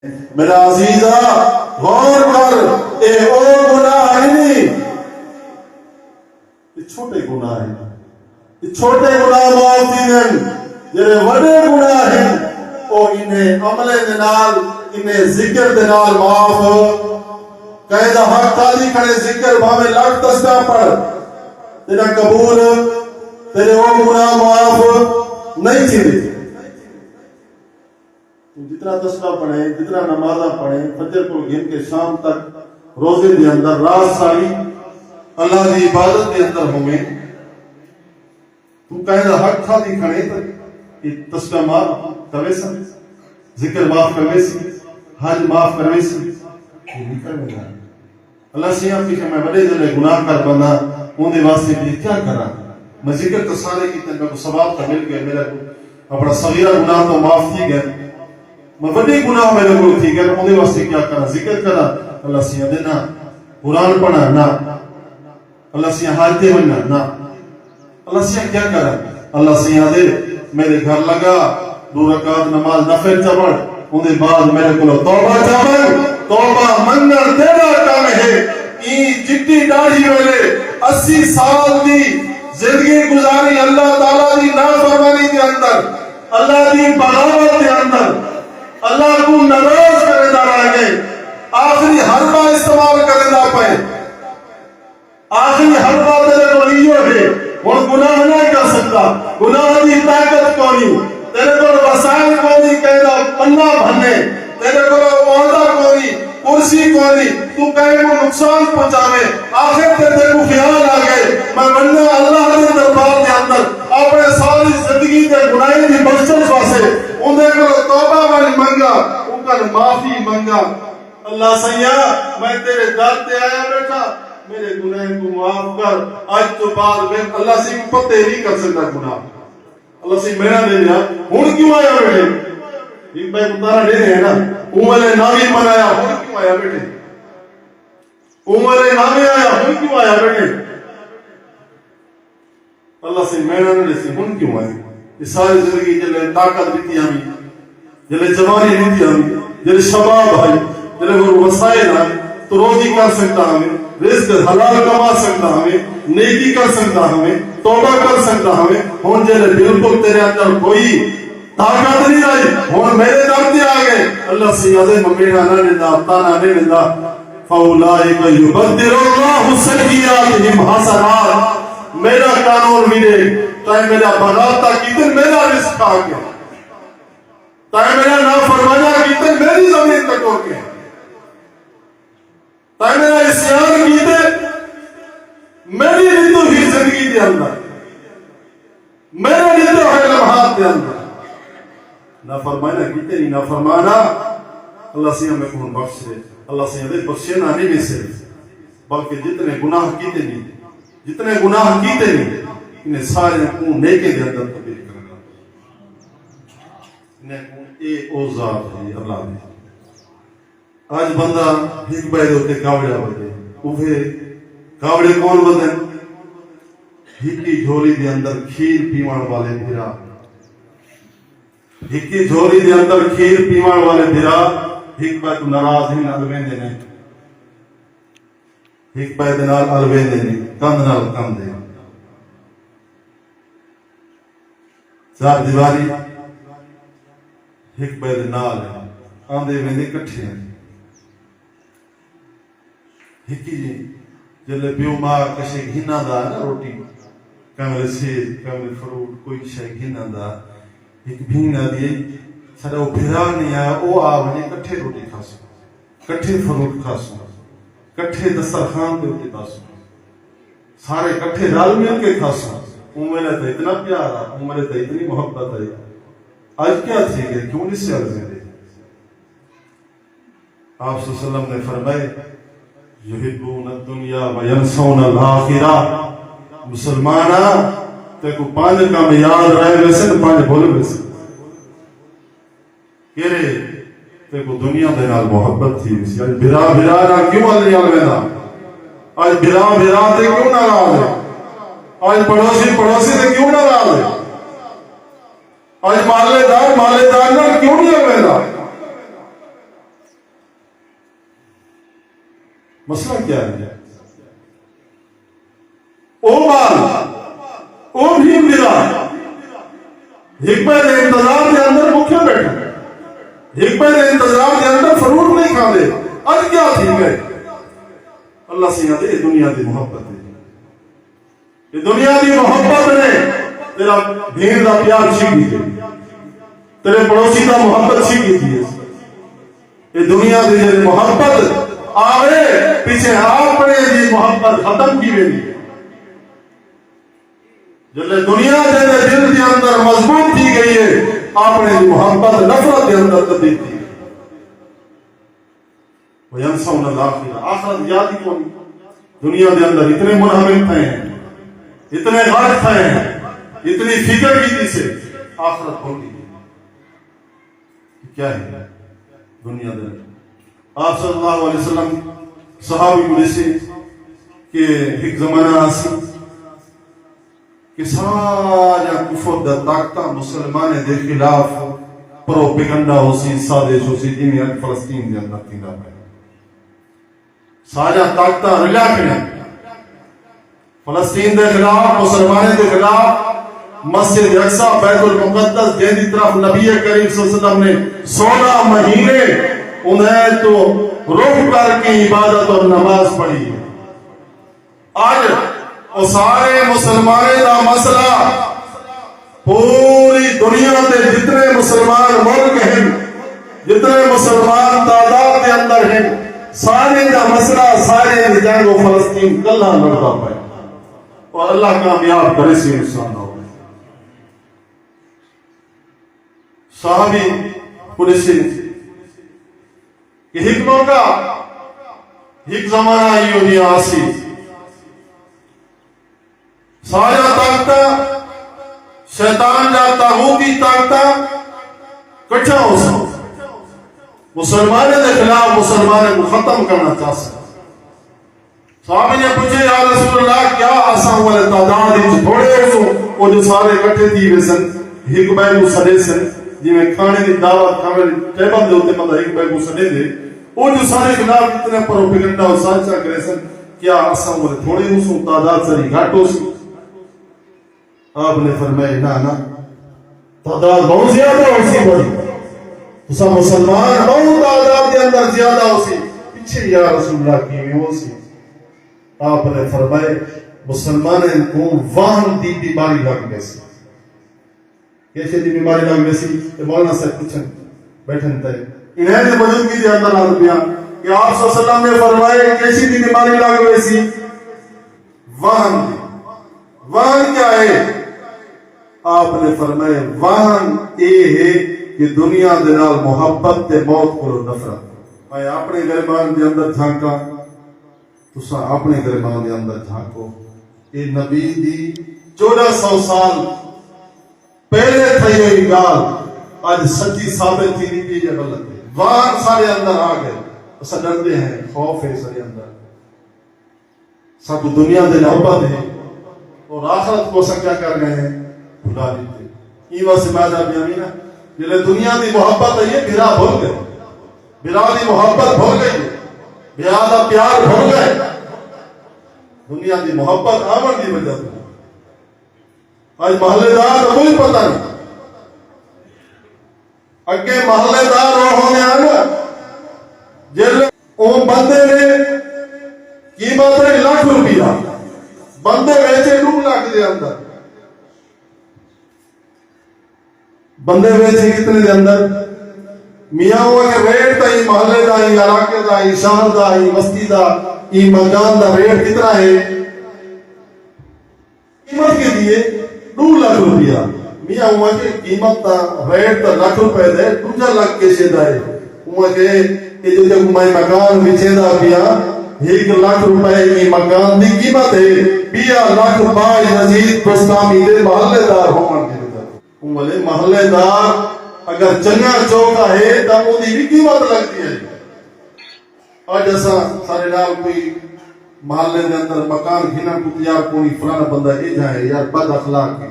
میرا عزیزہ غور کر، اے او گناہ نہیں، یہ چھوٹے گناہ ہیں، یہ چھوٹے گناہ معاف تھی دن، جڑے وڈے گناہ ہیں او انہیں عملے دنال، انہیں ذکر دنال معاف قیدہ حق تالی کھڑے ذکر بھامے لاکھ تسبیح پڑھ تیرا قبول، تیرے وہ گناہ معاف نہیں تھی دی۔ جتنا تسبیح پڑھیں، جتنا نمازہ پڑھیں، فجر کو گھن کے شام تک روزے دے اندر رات ساری اللہ کی عبادت کے اندر ہوئے، تو قیدہ حق تالی کھڑے کہ تسبیح معاف کرے سا، ذکر معاف کرے سا، حج معاف کرے سا، یہ نہیں کرنے گا۔ اللہ سے آپ کی کہ میں بڑے جلے گناہ کر بنا انہیں واسطے بھی کیا کرا، میں ذکر تو سارے کی تنبہ کو ثواب کا مل گئے، میرا اپنا صغیرہ گناہ تو معاف تھی گئے، میں بڑی گناہ میرے کو تھی گئے، انہیں واسطے کیا کرا، ذکر کرا، اللہ سے دینا قرآن پڑھا نا، اللہ سے حاجتے ہونا نا، اللہ سے کیا کرا، اللہ سے دے میرے گھر لگا 2 رکعت نماز نفل چبڑ، انہیں بعد میرے کو توبہ چبڑ، توبہ منگر تیرا کام ہے، این جتی ڈاڑھی والے 80 سال دی زندگی گزاری اللہ تعالیٰ دی نافرمانی کے اندر، اللہ دی بغاوت کے اندر، اللہ کو ناراض کرے دا رہ گئے، آخری حربہ استعمال کرے دا پائے، آخری حربہ تیرے کو لیو ہے، وہ گناہ نہیں کر سکتا، گناہ دی طاقت کونی، تیرے کو وسائل کونی کہنا پنہ بھرنے، تیرے کو عہدہ کونی، کرسی کونی، تو کہیں کو نقصان پہنچاوے، آخر تیرے کو خیال آگئے، میں بننا اللہ کے دربار کے اندر اپنے ساری زندگی کے گناہیں دی بخشش واسے انہیں کو توبہ والی منگا، ان کا معافی منگا، اللہ سیاں میں تیرے در تے آیا بیٹھا، میرے گناہ کو معاف کر، آج تو بعد میں اللہ سے پتے نہیں کر سکتا گناہ، اللہ سے میرا دے دیا، ہون کیوں آیا بیٹھے؟ ایک بھائی اتارا دے رہے ہیں نا، عمر نامی منایا، ہون کیوں آیا بیٹھے؟ عمر نامی آیا، ہون کیوں آیا بیٹھے؟ اللہ سے میرا دے سی، ہون کیوں آئے؟ یہ ساری زندگی جلے طاقت بیتی ہمیں، جلے جوانی بیتی ہمیں، جلے شباب آئی، جلے وہ وسائل آئی، تو روزی کر سکتا ہمیں، رزق حلال کما سکتا ہمیں، نیکی کر سکتا ہمیں، توبہ کر سکتا ہمیں، ہون جلے بالکل تیرے اندر کوئی طاقت نہیں رہی، ہون میرے دارتے آگئے، اللہ سیادے ممینا نہ لندہ، تانا نہیں لندہ، فَأُولَئِكَ يُبَدِّلُ اللَّهُ سَيِّئَاتِهِمْ حَسَنَاتٍ، میرا قانون ملے، تائیں میرا بغاتا کیتن میرا رزق آگیا، تائیں میرا نافرمانا کیتن میری زمین تک ہو گیا، تائیں میرا اسیان کیتے میری ردو ہی زندگی دے اندر، میرا ردو ہے لمحات دے اندر، نافرمانا کیتے نہیں، نافرمانا اللہ سے ہمیں کون بخش دے، اللہ سے ہمیں بخشے نہ نہیں میں سے، بلکہ جتنے گناہ کیتے نہیں، جتنے گناہ کیتے نہیں، انہیں سارے کون نیکے دے اندر تبدیل کرنا، انہیں کون اے اوزار ہے اللہ نے۔ آج بندہ ایک بائی ہوتے کاوڑا بدے، اوہے کاوڑے کون بدن؟ ہکی جھولی دے اندر کھیر پیوان والے بھیرا، ہکی جھولی دے اندر کھیر پیوان والے بھیرا، ہک بائی تو ناراض ہی نالوین دینے، ہک بائی دنال الوین دینے، کند نال کند دینے، چار دیواری ہک بائی دنال ہے، آندے ویندے کٹھے ہیں، ہکی جی جلے پیو ماں کشے گھنا دا نا روٹی، کمرے سیز، کمرے فروٹ، کوئی شے گھنا دا، ایک بھینا دیئے، سارا وہ بھیرا نہیں آیا، او آونے کٹھے روٹی کھاسو، کٹھے فروٹ کھاسو، کٹھے دسترخوان پہ ہوتے کھاسو، سارے کٹھے رال مل کے کھاسو، میرے تو اتنا پیارا، میرے تو اتنی محبت ہے، آج کیا تھی گئے، کیوں نہیں سے عرضیں دے؟ آپ صلی اللہ علیہ وسلم نے فرمائے یحبون الدنیا وینسون الآخرہ، مسلمانہ تے کو 5 کام یاد رہے ویسے تو 5 بولے ویسے، کہرے تے کو دنیا دے نال محبت تھی ویسے، آج بھرا بھرا نہ کیوں علی آلوینا، آج بھرا بھرا تے کیوں نہ راز ہے، آج پڑوسی پڑوسی تے کیوں نہ راز ہے، آج مالے دار نہ کیوں نہیں آلوینا، مسئلہ کیا ہے؟ او مال او بھی ملا حکمت انتظار کے اندر بھوکے بیٹھے، حکمت انتظار کے اندر فروٹ نہیں کھا دے، اج کیا تھی گئے اللہ سے یاد ہے یہ دنیا کی محبت ہے، یہ دنیا کی محبت نے تیرا بھین کا پیار چھین دیتے، تیرے پڑوسی کا محبت چھین دیتی ہے، یہ دنیا کی جی محبت آوے پیچھے اپنے جی محبت ختم کی ویندی جلے دنیا دے دل کے اندر مضبوط کی گئی ہے، اپنے محبت نفرت کے اندر تبدیل کی ہے۔ وَيَنْسَوْنَ الْآخِرَةَ آخرت یاد ہی کون، دنیا کے اندر اتنے منہمک تھے ہیں، اتنے غرق تھے ہیں، اتنی فکر کی تھی سے آخرت ہو گئی کیا ہے دنیا دے۔ آپ صلی اللہ علیہ وسلم صحابی کو سے کہ ایک زمانہ آسی کہ سارا کفر دا طاقتہ مسلمانے دے خلاف پروپیگنڈا ہو سی، سازش ہو سی، جنہیں اج فلسطین دے اندر تھی پہ سارا طاقتہ رلا کے فلسطین دے خلاف، مسلمانے دے خلاف مسجد اقصی بیت المقدس جن کی طرف نبی کریم صلی اللہ علیہ وسلم نے 16 مہینے انہیں تو رخ کر کے عبادت اور نماز پڑھی ہے۔ آج وہ سارے مسلمانوں کا مسئلہ پوری دنیا کے جتنے مسلمان ملک ہیں، جتنے مسلمان تعداد کے اندر ہیں، سارے کا مسئلہ سارے جنگ و فلسطین کلہ لڑتا پائے اور اللہ کامیاب کرے سے انسان ہو گئے۔ صحابی پولیس کہ حکموں کا ایک زمانہ ہی ہونی آسی سارا طاقتہ شیطان جا طاغوتی طاقتہ کٹھا ہو سکتا، مسلمانوں کے خلاف مسلمانوں کو ختم کرنا چاہ سکتا۔ صحابی نے پوچھے یا رسول اللہ کیا آسان والے تعداد ہی تھوڑے ہو سو وہ جو سارے کٹھے تھی وے سن ایک بے کو سڑے سن جی میں کھانے کی دعوت کھانے ٹیبل دے ہوتے مطلب ایک بے کو سڑے دے وہ جو سارے خلاف اتنے پروپیگنڈا اور سانچہ کرے سن کیا آسان والے تھوڑے ہو سو تعداد ساری گھٹ ہو سو۔ آپ نے فرمائے نا تعداد بہت زیادہ ہو سی بڑی تو مسلمان بہت تعداد کے اندر زیادہ ہو سی پیچھے یا رسول اللہ کی میں ہو سی۔ آپ نے فرمائے مسلمان کو وہن دی بیماری لگ گئی سی۔ کیسے دی بیماری لگ گئی سی کہ مولانا صاحب پوچھیں بیٹھن تے انہیں نے موجودگی کے اندر آ دیا کہ آپ صلی اللہ علیہ وسلم نے فرمائے کیسی دی بیماری لگ گئی سی؟ وہن دی۔ وہن کیا ہے؟ آپ نے فرمائے وہن یہ ہے کہ دنیا دے نال محبت تے موت کو نفرت۔ میں اپنے گریبان دے اندر جھانکا تسا اپنے گریبان دے اندر جھانکو یہ نبی دی 1400 سال پہلے تھی ہوئی گال آج سچی ثابت تھی نہیں یہ غلط ہے۔ وہن سارے اندر آ گئے اسا ڈرتے ہیں، خوف ہے سارے اندر، سب دنیا دے محبت ہے اور آخرت کو سا کیا کر گئے ہیں بھلا دیتے۔ یہ واسطے ماذا بیامینہ جلے دنیا دی محبت ہے یہ بھرا بھول گئے، بھرا دی محبت بھول گئی، بھرا دا پیار بھول گئے، دنیا دی محبت آمن دی وجہ سے آج محلے دار کا کوئی پتہ نہیں، اگے محلے دار ہونے آنا جلے وہ بندے نے قیمت ہے ₹1,00,000 بندے ویچے 2 لاکھ دے اندر، بندے ویچے کتنے دے اندر میاں ہوا کہ ریٹ تا ہی محلے دا ہی علاقے دا ہی شہر دا ہی بستی دا ہی مکان دا ریٹ کتنا ہے؟ قیمت کے دیے ₹2,00,000 میاں ہوا کہ قیمت تا ریٹ تا ₹1,00,000 دے 2 لاکھ کے شیدہ ہے ہوا کہ یہ جو جب میں مکان وچے دا پیا ₹1,00,000 کی مکان دی قیمت ہے 20 لاکھ بائی نزید بستامی دے محلے دار ہومن کے بولے محلے دار اگر چنگا چوکا ہے تو وہ بھی قیمت لگتی ہے۔ آج ایسا سارے نال کوئی محلے کے اندر مکان گھنا کو تیار کوئی فلانا بندہ یہ جائے یار بد اخلاق ہے